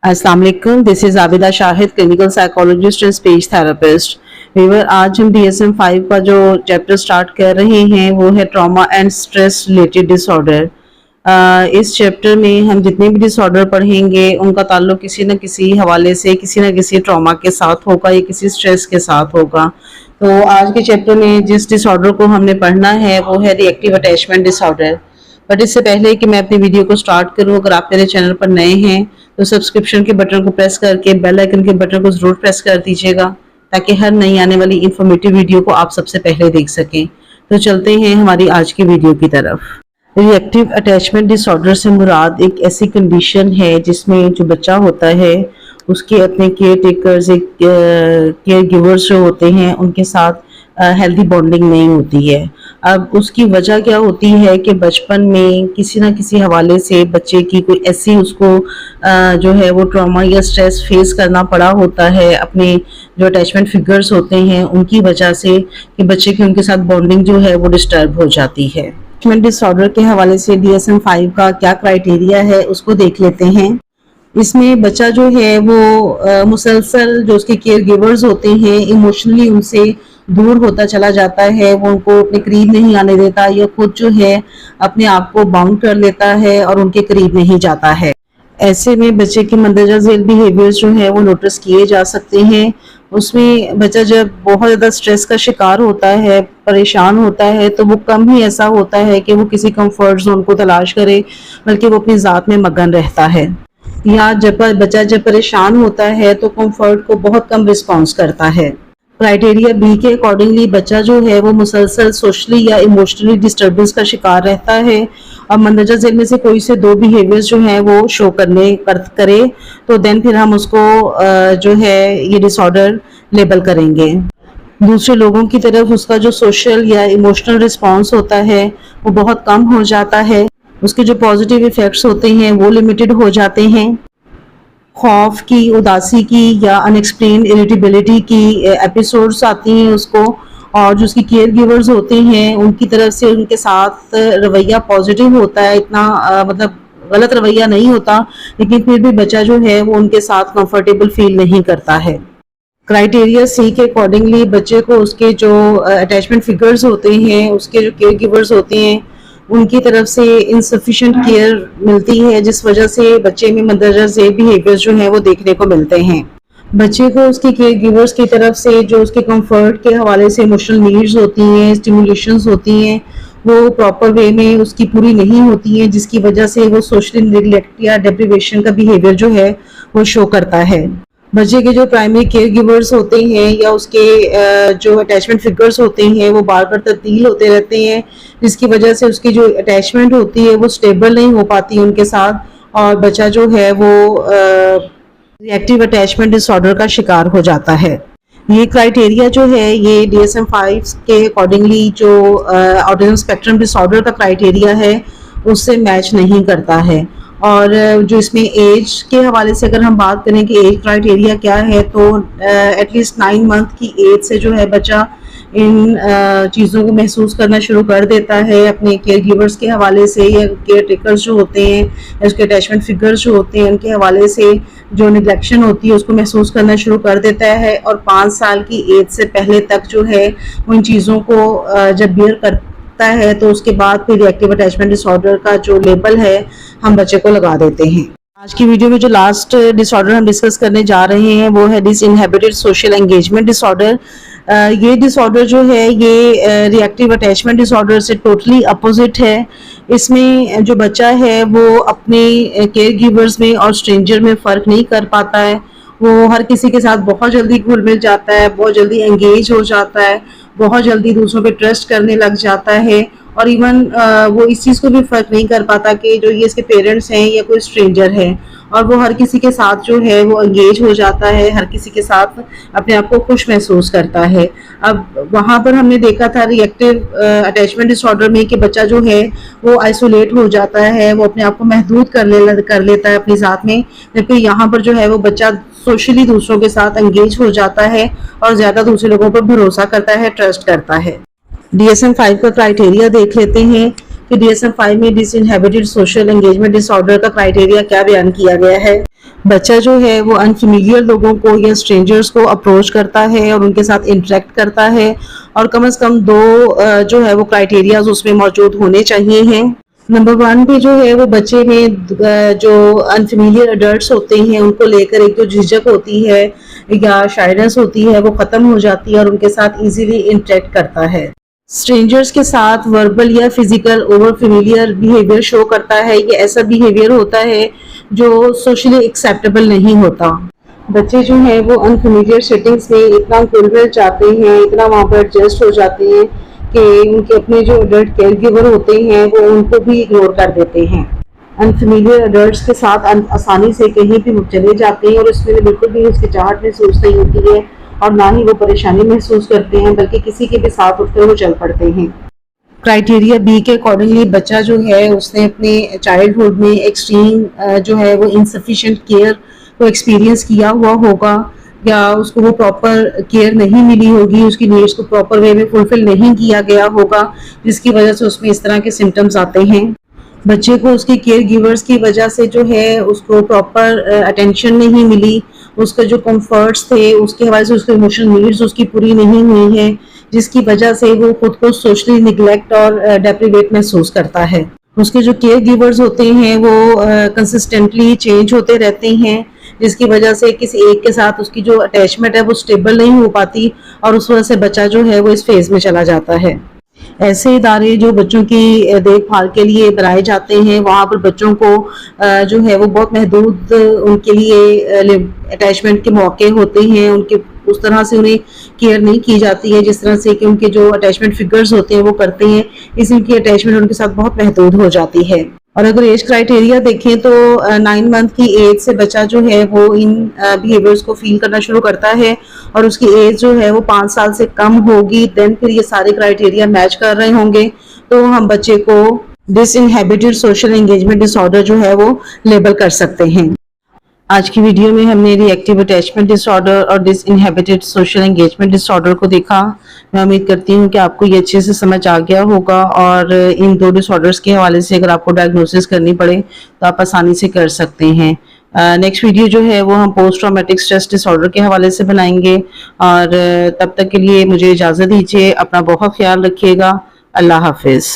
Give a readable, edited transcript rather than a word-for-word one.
अस्सलाम वालेकुम, this is Abida Shahid, clinical psychologist and speech therapist. Viewer, आज हम DSM-5 का जो चैप्टर स्टार्ट कर रहे हैं वो है trauma and stress related disorder. इस चैप्टर में हम जितने भी डिसऑर्डर पढ़ेंगे उनका ताल्लुक किसी न किसी हवाले से किसी न किसी ट्रॉमा के साथ होगा या किसी स्ट्रेस के साथ होगा। तो आज के चैप्टर में जिस डिसऑर्डर को हमने पढ़ना है वो है रिएक्टिव अटैचमेंट डिसऑर्डर। बट इससे पहले कि मैं अपनी वीडियो को स्टार्ट करूं, अगर आप मेरे चैनल पर नए हैं तो सब्सक्रिप्शन के बटन को प्रेस करके बेल आइकन के बटन को जरूर प्रेस कर दीजिएगा ताकि हर नई आने वाली इंफॉर्मेटिव वीडियो को आप सबसे पहले देख सकें। तो चलते हैं हमारी आज की वीडियो की तरफ। रिएक्टिव अटैचमेंट डिसऑर्डर से मुराद एक ऐसी कंडीशन है जिसमें जो बच्चा होता है उसके अपने केयर टेकर्स, केयर गिवर्स जो होते हैं उनके साथ हेल्दी बॉन्डिंग नहीं होती है। अब उसकी वजह क्या होती है कि बचपन में किसी ना किसी हवाले से बच्चे की कोई ऐसी उसको जो है वो ट्रॉमा या स्ट्रेस फेस करना पड़ा होता है अपने जो अटैचमेंट फिगर्स होते हैं उनकी वजह से कि बच्चे की उनके साथ बॉन्डिंग जो है वो डिस्टर्ब हो जाती है। अटैचमेंट डिसऑर्डर के हवाले से DSM-5 का क्या क्राइटेरिया है उसको देख लेते हैं। इसमें बच्चा जो है वो मुसलसल जो उसके केयर गिवर्स होते हैं इमोशनली उनसे दूर होता चला जाता है, वो उनको अपने करीब नहीं आने देता या खुद जो है अपने आप को बाउंड कर लेता है और उनके करीब नहीं जाता है। ऐसे में बच्चे के मंदरजा झेल बिहेवियर्स जो है वो नोटिस किए जा सकते हैं। उसमें बच्चा जब बहुत ज़्यादा स्ट्रेस का शिकार होता है, परेशान होता है, तो वो कम ही ऐसा होता है कि वो किसी कंफर्ट जोन को तलाश करे, बल्कि वो अपनी ज़ात में मगन रहता है। या बच्चा जब परेशान होता है तो कंफर्ट को बहुत कम रिस्पॉन्स करता है। क्राइटेरिया बी के अकॉर्डिंगली बच्चा जो है वो मुसलसल सोशली या इमोशनली डिस्टर्बेंस का शिकार रहता है और मंदरजा झेल में से कोई से दो बिहेवियर्स जो है वो शो करे तो देन फिर हम उसको जो है ये डिसऑर्डर लेबल करेंगे। दूसरे लोगों की तरफ उसका जो सोशल या इमोशनल रिस्पॉन्स होता है वो बहुत कम हो जाता है, उसके जो पॉजिटिव इफेक्ट्स होते हैं वो लिमिटेड हो जाते हैं। खौफ की, उदासी की या अनएक्सप्लेन्ड इरिटेबिलिटी की एपिसोड्स आती हैं उसको, और जो उसकी केयर गिवर्स होते हैं उनकी तरफ से उनके साथ रवैया पॉजिटिव होता है, इतना मतलब गलत रवैया नहीं होता, लेकिन फिर भी बच्चा जो है वो उनके साथ कंफर्टेबल फील नहीं करता है। क्राइटेरिया सी के अकॉर्डिंगली बच्चे को उसके जो अटैचमेंट फिगर्स होते हैं, उसके जो केयर गिवर्स होते हैं उनकी तरफ से इनसफिशिएंट केयर मिलती है, जिस वजह से बच्चे में मंदरजा झेल बिहेवियर्स जो हैं वो देखने को मिलते हैं। बच्चे को उसके केयर गिवर्स की तरफ से जो उसके कंफर्ट के हवाले से इमोशनल नीड्स होती हैं, स्टिमुलेशंस होती हैं, वो प्रॉपर वे में उसकी पूरी नहीं होती हैं, जिसकी वजह से वो सोशल नेग्लेक्ट या डेप्रिवेशन का बिहेवियर जो है वो शो करता है। बच्चे के जो प्राइमरी केयर गिवर्स होते हैं या उसके जो अटैचमेंट फिगर्स होते हैं वो बार बार तब्दील होते रहते हैं, जिसकी वजह से उसकी जो अटैचमेंट होती है वो स्टेबल नहीं हो पाती उनके साथ और बच्चा जो है वो रिएक्टिव अटैचमेंट डिसऑर्डर का शिकार हो जाता है। ये क्राइटेरिया जो है ये DSM-5 के अकॉर्डिंगली जो ऑटिज्म स्पेक्ट्रम डिसऑर्डर का क्राइटेरिया है उससे मैच नहीं करता है। और जो इसमें एज के हवाले से अगर हम बात करें कि एज क्राइटेरिया क्या है, तो एटलीस्ट 9 मंथ की एज से जो है बच्चा इन चीज़ों को महसूस करना शुरू कर देता है अपने केयर गिवर्स के हवाले से या केयर टेकर्स जो होते हैं या उसके अटैचमेंट फिगर्स जो होते हैं उनके हवाले से जो निगलेक्शन होती है उसको महसूस करना शुरू कर देता है। और 5 साल की एज से पहले तक जो है उन चीज़ों को जब बियर करता है तो उसके बाद फिर रिएक्टिव अटैचमेंट डिसऑर्डर का जो लेबल है हम बच्चे को लगा देते हैं। आज की वीडियो में जो लास्ट डिसऑर्डर हम डिस्कस करने जा रहे हैं वो है डिसइनहिबिटेड सोशल एंगेजमेंट डिसऑर्डर। ये डिसऑर्डर जो है ये रिएक्टिव अटैचमेंट डिसऑर्डर से टोटली अपोजिट है। इसमें जो बच्चा है वो अपने केयर गिवर्स में और स्ट्रेंजर में फ़र्क नहीं कर पाता है, वो हर किसी के साथ बहुत जल्दी घुल मिल जाता है, बहुत जल्दी एंगेज हो जाता है, बहुत जल्दी दूसरों पे ट्रस्ट करने लग जाता है और इवन वो इस चीज़ को भी फ़र्क नहीं कर पाता कि जो ये इसके पेरेंट्स हैं या कोई स्ट्रेंजर है, और वो हर किसी के साथ जो है वो एंगेज हो जाता है, हर किसी के साथ अपने आप को खुश महसूस करता है। अब वहाँ पर हमने देखा था रिएक्टिव अटैचमेंट डिसऑर्डर में कि बच्चा जो है वो आइसोलेट हो जाता है, वो अपने आप को महदूद कर लेता है अपनी ज़ात में, जबकि यहाँ पर जो है वो बच्चा सोशली दूसरों के साथ एंगेज हो जाता है और ज़्यादा दूसरे लोगों पर भरोसा करता है, ट्रस्ट करता है। DSM-5 का क्राइटेरिया देख लेते हैं। کہ DSM-5 میں ڈس انہیبیٹڈ سوشل انگیجمنٹ ڈس آرڈر کا کرائٹیریا کیا بیان کیا گیا ہے۔ بچہ جو ہے وہ انفیمیلیئر لوگوں کو یا اسٹرینجرز کو اپروچ کرتا ہے اور ان کے ساتھ انٹریکٹ کرتا ہے، اور کم از کم دو جو ہے وہ کرائٹیریاز اس میں موجود ہونے چاہیے ہیں۔ نمبر 1 پہ جو ہے وہ بچے میں جو انفیمیلیئر اڈلٹس ہوتے ہیں ان کو لے کر ایک جو جھجک ہوتی ہے یا شائنس ہوتی ہے وہ ختم ہو جاتی ہے اور ان کے ساتھ ایزیلی انٹریکٹ کرتا ہے۔ اسٹرینجرز کے ساتھ وربل یا فزیکل اوور فیملیئر بیہیویئر شو کرتا ہے، یہ ایسا بیہیویئر ہوتا ہے جو سوشلی ایکسیپٹیبل نہیں ہوتا۔ بچے جو ہیں وہ انفیملیئر سیٹنگز میں اتنا گھل مل جاتے ہیں، اتنا وہاں پر ایڈجسٹ ہو جاتے ہیں کہ ان کے اپنے جو ایڈلٹ کیئر گیور ہوتے ہیں وہ ان کو بھی اگنور کر دیتے ہیں۔ انفیملیئر ایڈلٹس کے ساتھ آسانی سے کہیں بھی چلے جاتے ہیں اور اس میں بالکل بھی ہچکچاہٹ محسوس نہیں ہوتی ہے اور نہ ہی وہ پریشانی محسوس کرتے ہیں، بلکہ کسی کے بھی ساتھ اٹھ کر وہ چل پڑتے ہیں۔ کرائٹیریا بی کے اکارڈنگلی بچہ جو ہے اس نے اپنے چائلڈہڈ میں ایکسٹریم جو ہے وہ انسفیشینٹ کیئر کو ایکسپیرینس کیا ہوا ہوگا، یا اس کو وہ پراپر کیئر نہیں ملی ہوگی، اس کی نیڈس کو پراپر وے میں فلفل نہیں کیا گیا ہوگا، جس کی وجہ سے اس میں اس طرح کے سمٹمز آتے ہیں۔ بچے کو اس کے کیئر گیورز کی وجہ سے جو ہے اس کو پراپر اٹینشن نہیں ملی، اس کا جو کمفرٹس تھے اس کے حوالے سے اس کے ایموشنل نیڈز اس کی پوری نہیں ہوئی ہیں، جس کی وجہ سے وہ خود کو سوشلی نیگلیکٹ اور ڈیپریویٹ محسوس کرتا ہے۔ اس کے جو کیئر گیورز ہوتے ہیں وہ کنسسٹنٹلی چینج ہوتے رہتے ہیں، جس کی وجہ سے کسی ایک کے ساتھ اس کی جو اٹیچمنٹ ہے وہ سٹیبل نہیں ہو پاتی، اور اس وجہ سے بچہ جو ہے وہ اس فیز میں چلا جاتا ہے۔ ایسے ادارے جو بچوں کی دیکھ بھال کے لیے بنائے جاتے ہیں وہاں پر بچوں کو جو ہے وہ بہت محدود ان کے لیے اٹیچمنٹ کے موقع ہوتے ہیں، ان کے اس طرح سے انہیں کیئر نہیں کی جاتی ہے جس طرح سے کہ ان کے جو اٹیچمنٹ فگرز ہوتے ہیں وہ کرتے ہیں، اس لیے ان کی اٹیچمنٹ ان کے ساتھ بہت محدود ہو جاتی ہے۔ اور اگر ایج کرائٹیریا دیکھیں تو 9 منتھ کی ایج سے بچہ جو ہے وہ ان بیہیویئرز کو فیل کرنا شروع کرتا ہے، اور اس کی ایج جو ہے وہ 5 سال سے کم ہوگی، دین پھر یہ سارے کرائٹیریا میچ کر رہے ہوں گے تو ہم بچے کو ڈس انہیبیٹڈ سوشل انگیجمنٹ ڈس آرڈر جو ہے وہ لیبل کر سکتے ہیں۔ آج کی ویڈیو میں ہم نے ری ایکٹیو اٹیچمنٹ ڈس آرڈر اور ڈس انہیبیٹڈ سوشل انگیجمنٹ ڈس آرڈر کو دیکھا۔ میں امید کرتی ہوں کہ آپ کو یہ اچھے سے سمجھ آ گیا ہوگا، اور ان دو ڈس آرڈرز کے حوالے سے اگر آپ کو ڈائگنوسس کرنی پڑے تو آپ آسانی سے کر سکتے ہیں۔ نیکسٹ ویڈیو جو ہے وہ ہم post traumatic stress dis order کے حوالے سے بنائیں گے، اور تب تک کے لیے مجھے اجازت دیجیے، اپنا بہت خیال رکھیے گا۔ اللہ حافظ۔